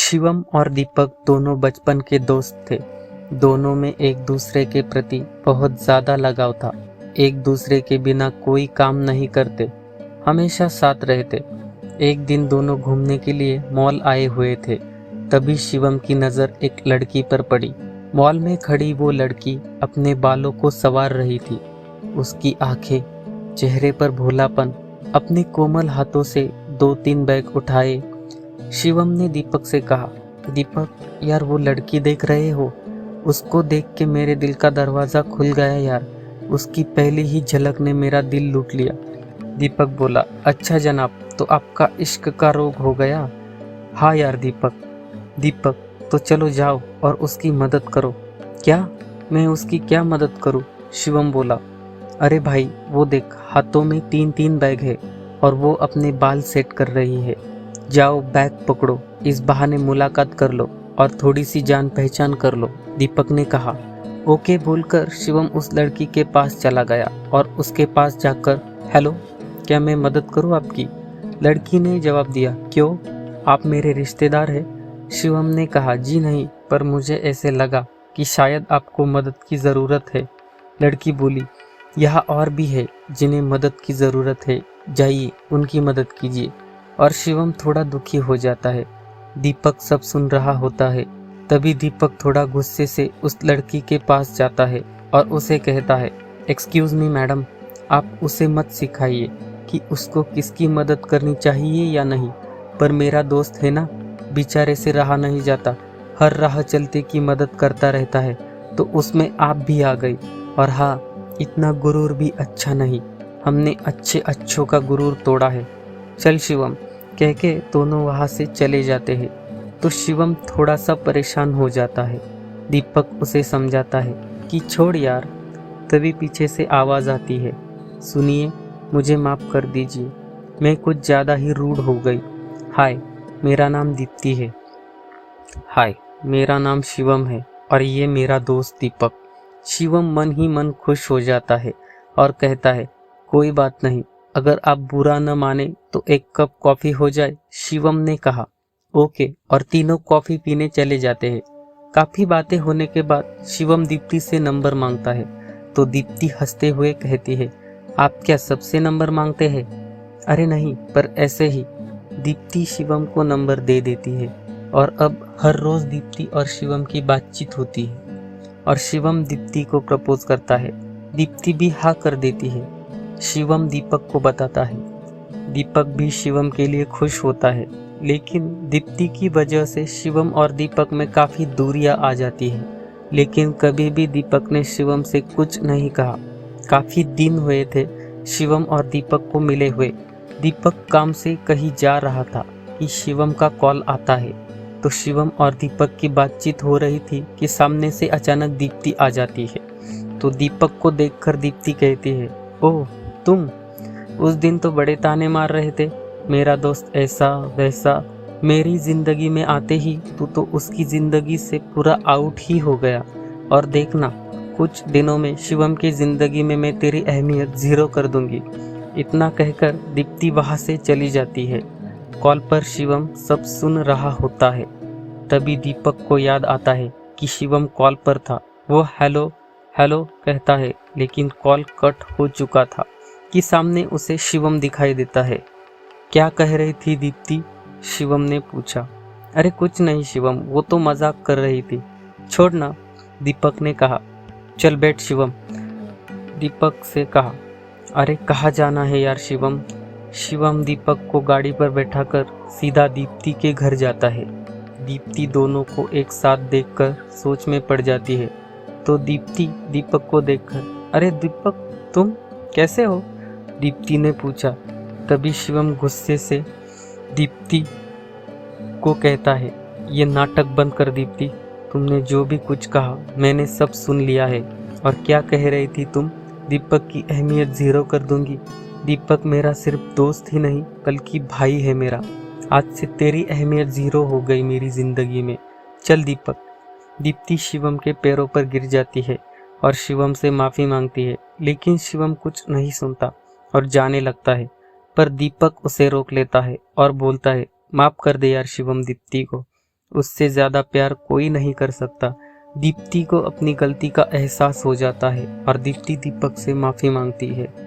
शिवम और दीपक दोनों बचपन के दोस्त थे। दोनों में एक दूसरे के प्रति बहुत ज़्यादा लगाव था। एक दूसरे के बिना कोई काम नहीं करते, हमेशा साथ रहते। एक दिन दोनों घूमने के लिए मॉल आए हुए थे। तभी शिवम की नज़र एक लड़की पर पड़ी। मॉल में खड़ी वो लड़की अपने बालों को संवार रही थी। उसकी आंखें, चेहरे पर भोलापन। अपने कोमल हाथों से 2-3 बैग उठाए शिवम ने दीपक से कहा, दीपक यार वो लड़की देख रहे हो? उसको देख के मेरे दिल का दरवाज़ा खुल गया यार। उसकी पहली ही झलक ने मेरा दिल लूट लिया। दीपक बोला, अच्छा जनाब, तो आपका इश्क का रोग हो गया? हाँ यार दीपक तो चलो जाओ और उसकी मदद करो। क्या? मैं उसकी क्या मदद करूँ? शिवम बोला, अरे भाई वो देख, हाथों में 3-3 बैग है और वो अपने बाल सेट कर रही है। जाओ बैग पकड़ो, इस बहाने मुलाकात कर लो और थोड़ी सी जान पहचान कर लो, दीपक ने कहा। ओके बोलकर शिवम उस लड़की के पास चला गया और उसके पास जाकर, हेलो, क्या मैं मदद करूं आपकी? लड़की ने जवाब दिया, क्यों, आप मेरे रिश्तेदार हैं? शिवम ने कहा, जी नहीं, पर मुझे ऐसे लगा कि शायद आपको मदद की ज़रूरत है। लड़की बोली, यहाँ और भी है जिन्हें मदद की ज़रूरत है, जाइए उनकी मदद कीजिए। और शिवम थोड़ा दुखी हो जाता है। दीपक सब सुन रहा होता है। तभी दीपक थोड़ा गुस्से से उस लड़की के पास जाता है और उसे कहता है, एक्सक्यूज़ मी मैडम, आप उसे मत सिखाइए कि उसको किसकी मदद करनी चाहिए या नहीं, पर मेरा दोस्त है ना, बेचारे से रहा नहीं जाता, हर राह चलते की मदद करता रहता है, तो उसमें आप भी आ गई। और हाँ, इतना गुरूर भी अच्छा नहीं, हमने अच्छों का गुरूर तोड़ा है। चल शिवम, कह के दोनों वहाँ से चले जाते हैं। तो शिवम थोड़ा सा परेशान हो जाता है। दीपक उसे समझाता है कि छोड़ यार। तभी पीछे से आवाज़ आती है, सुनिए, मुझे माफ़ कर दीजिए, मैं कुछ ज़्यादा ही रूड हो गई। हाय, मेरा नाम दीप्ति है। हाय, मेरा नाम शिवम है और ये मेरा दोस्त दीपक। शिवम मन ही मन खुश हो जाता है और कहता है, कोई बात नहीं, अगर आप बुरा न माने तो एक कप कॉफ़ी हो जाए, शिवम ने कहा। ओके, और तीनों कॉफ़ी पीने चले जाते हैं। काफ़ी बातें होने के बाद शिवम दीप्ति से नंबर मांगता है, तो दीप्ति हंसते हुए कहती है, आप क्या सबसे नंबर मांगते हैं? अरे नहीं, पर ऐसे ही। दीप्ति शिवम को नंबर दे देती है और अब हर रोज़ दीप्ति और शिवम की बातचीत होती है और शिवम दीप्ति को प्रपोज करता है। दीप्ति भी हाँ कर देती है। शिवम दीपक को बताता है। दीपक भी शिवम के लिए खुश होता है, लेकिन दीप्ति की वजह से शिवम और दीपक में काफ़ी दूरियां आ जाती है। लेकिन कभी भी दीपक ने शिवम से कुछ नहीं कहा। काफ़ी दिन हुए थे शिवम और दीपक को मिले हुए। दीपक काम से कहीं जा रहा था कि शिवम का कॉल आता है। तो शिवम और दीपक की बातचीत हो रही थी कि सामने से अचानक दीप्ति आ जाती है। तो दीपक को देखकर दीप्ति कहती है, ओह तुम, उस दिन तो बड़े ताने मार रहे थे, मेरा दोस्त ऐसा वैसा, मेरी ज़िंदगी में आते ही तू तो उसकी ज़िंदगी से पूरा आउट ही हो गया। और देखना, कुछ दिनों में शिवम की ज़िंदगी में मैं तेरी अहमियत ज़ीरो कर दूंगी। इतना कहकर दीप्ति वहाँ से चली जाती है। कॉल पर शिवम सब सुन रहा होता है। तभी दीपक को याद आता है कि शिवम कॉल पर था। वो हेलो हेलो कहता है, लेकिन कॉल कट हो चुका था कि सामने उसे शिवम दिखाई देता है। क्या कह रही थी दीप्ति? शिवम ने पूछा। अरे कुछ नहीं शिवम, वो तो मजाक कर रही थी, छोड़ना, दीपक ने कहा। चल बैठ शिवम, दीपक से कहा। अरे कहाँ जाना है यार शिवम? शिवम दीपक को गाड़ी पर बैठाकर सीधा दीप्ति के घर जाता है। दीप्ति दोनों को एक साथ देखकर सोच में पड़ जाती है। तो दीप्ति दीपक को देखकर, अरे दीपक तुम कैसे हो? दीप्ति ने पूछा। तभी शिवम गुस्से से दीप्ति को कहता है, ये नाटक बंद कर दीप्ति, तुमने जो भी कुछ कहा मैंने सब सुन लिया है। और क्या कह रही थी तुम? दीपक की अहमियत ज़ीरो कर दूंगी। दीपक मेरा सिर्फ दोस्त ही नहीं बल्कि भाई है मेरा। आज से तेरी अहमियत ज़ीरो हो गई मेरी ज़िंदगी में। चल दीपक। दीप्ति शिवम के पैरों पर गिर जाती है और शिवम से माफ़ी मांगती है, लेकिन शिवम कुछ नहीं सुनता और जाने लगता है। पर दीपक उसे रोक लेता है और बोलता है, माफ़ कर दे यार शिवम दीप्ति को, उससे ज्यादा प्यार कोई नहीं कर सकता। दीप्ति को अपनी गलती का एहसास हो जाता है और दीप्ति दीपक से माफी मांगती है।